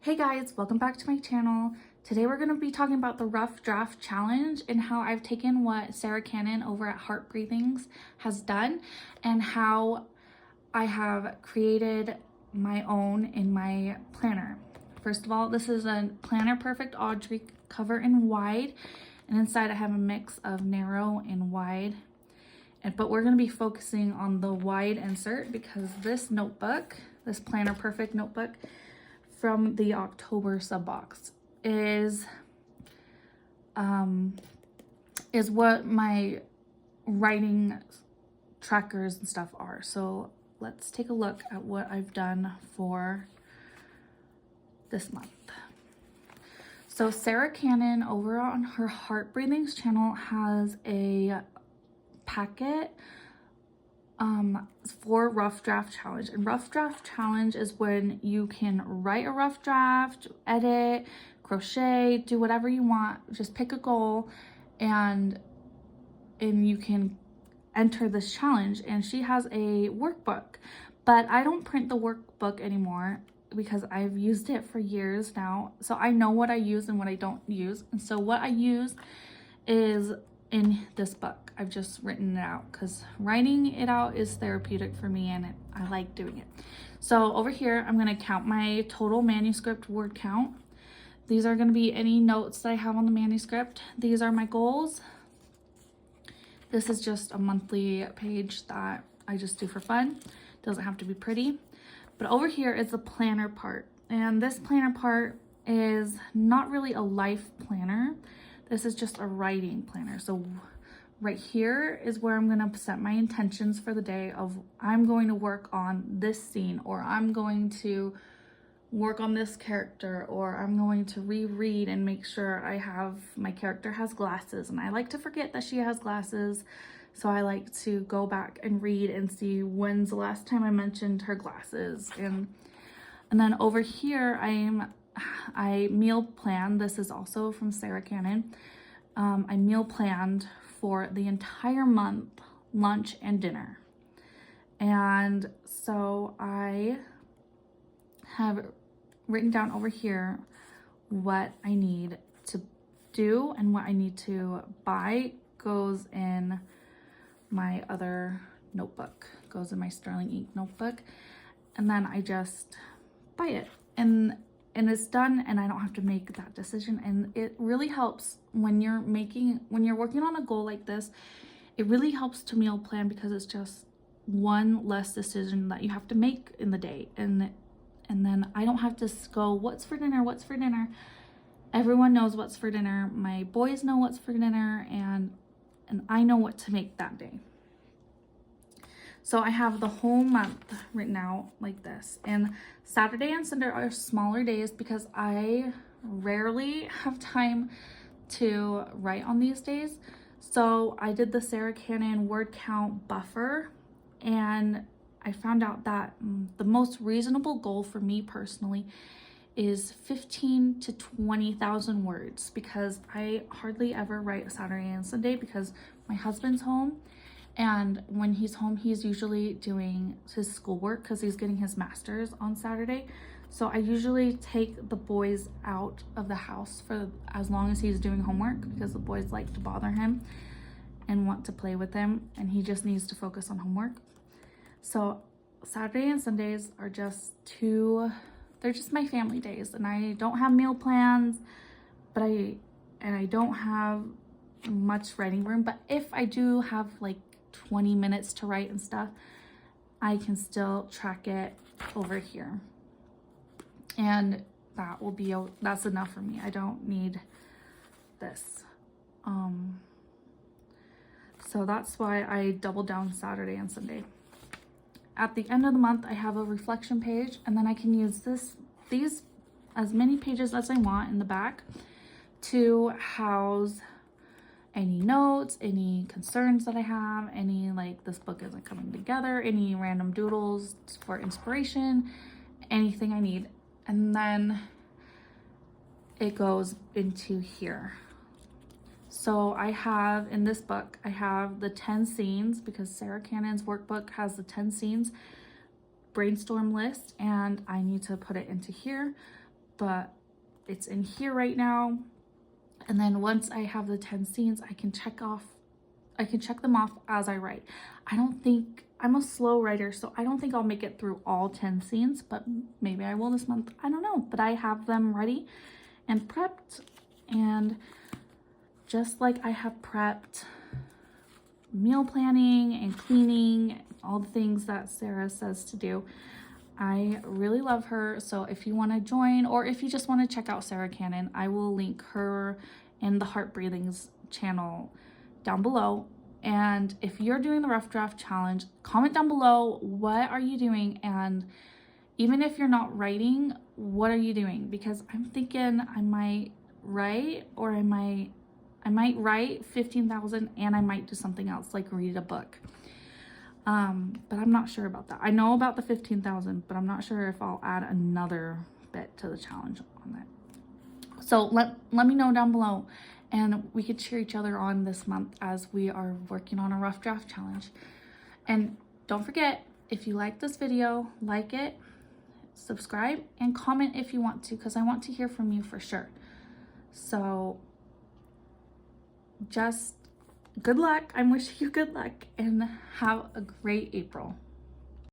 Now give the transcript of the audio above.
Hey guys, welcome back to my channel. Today we're going to be talking about the rough draft challenge and how I've taken what Sarah Cannon over at Heart Breathings has done and how I have created my own in my planner. First of all, this is a Planner Perfect Audrey cover in wide, and inside I have a mix of narrow and wide. But we're going to be focusing on the wide insert because this notebook, this Planner Perfect notebook from the October sub box is what my writing trackers and stuff are. So let's take a look at what I've done for this month. So Sarah Cannon over on her Heart Breathings channel has a packet for rough draft challenge, and rough draft challenge is when you can write a rough draft, edit, crochet, do whatever you want, just pick a goal and you can enter this challenge. And she has a workbook, but I don't print the workbook anymore because I've used it for years now, so I know what I use and what I don't use. And so what I use is in this book. I've just written it out because writing it out is therapeutic for me and I like doing it. So over here, I'm going to count my total manuscript word count. These are going to be any notes that I have on the manuscript. These are my goals. This is just a monthly page that I just do for fun. Doesn't have to be pretty. But over here is the planner part. And this planner part is not really a life planner. This is just a writing planner. So right here is where I'm going to set my intentions for the day of I'm going to work on this scene, or I'm going to work on this character, or I'm going to reread and make sure my character has glasses. And I like to forget that she has glasses. So I like to go back and read and see when's the last time I mentioned her glasses. And then over here, I meal plan. This is also from Sarah Cannon. I meal planned for the entire month, lunch and dinner. And so I have written down over here what I need to do and what I need to buy goes in my other notebook, goes in my Sterling ink notebook. And then I just buy it. And it's done, and I don't have to make that decision. And it really helps when you're working on a goal like this. It really helps to meal plan because it's just one less decision that you have to make in the day. And then I don't have to go, what's for dinner? What's for dinner? Everyone knows what's for dinner. My boys know what's for dinner, and I know what to make that day. So I have the whole month written out like this. And Saturday and Sunday are smaller days because I rarely have time to write on these days. So I did the Sarah Cannon word count buffer, and I found out that the most reasonable goal for me personally is 15 to 20,000 words, because I hardly ever write Saturday and Sunday because my husband's home. And when he's home, he's usually doing his schoolwork because he's getting his master's on Saturday. So I usually take the boys out of the house for as long as he's doing homework, because the boys like to bother him and want to play with him, and he just needs to focus on homework. So Saturday and Sundays are they're just my family days, and I don't have meal plans, but I don't have much writing room. But if I do have like 20 minutes to write and stuff, I can still track it over here, and that's enough for me. I don't need this. So that's why I double down Saturday and Sunday. At the end of the month, I have a reflection page, and then I can use these as many pages as I want in the back to house any notes, any concerns that I have, any like this book isn't coming together, any random doodles for inspiration, anything I need. And then it goes into here. So I have, in this book, I have the 10 scenes, because Sarah Cannon's workbook has the 10 scenes brainstorm list, and I need to put it into here. but it's in here right now. And then once I have the 10 scenes, I can check them off as I write. I'm a slow writer, so I don't think I'll make it through all 10 scenes, but maybe I will this month. I don't know, but I have them ready and prepped. And just like I have prepped meal planning and cleaning, all the things that Sarah says to do, I really love her. So if you want to join, or if you just want to check out Sarah Cannon, I will link her and the Heart Breathings channel down below. And if you're doing the rough draft challenge, comment down below, what are you doing? And even if you're not writing, what are you doing? Because I'm thinking I might write, or I might write 15,000 and I might do something else, like read a book. But I'm not sure about that. I know about the 15,000, but I'm not sure if I'll add another bit to the challenge on that. So let me know down below, and we could cheer each other on this month as we are working on a rough draft challenge. And don't forget, if you like this video, like it, subscribe, and comment if you want to, because I want to hear from you for sure. So just good luck. I'm wishing you good luck, and have a great April.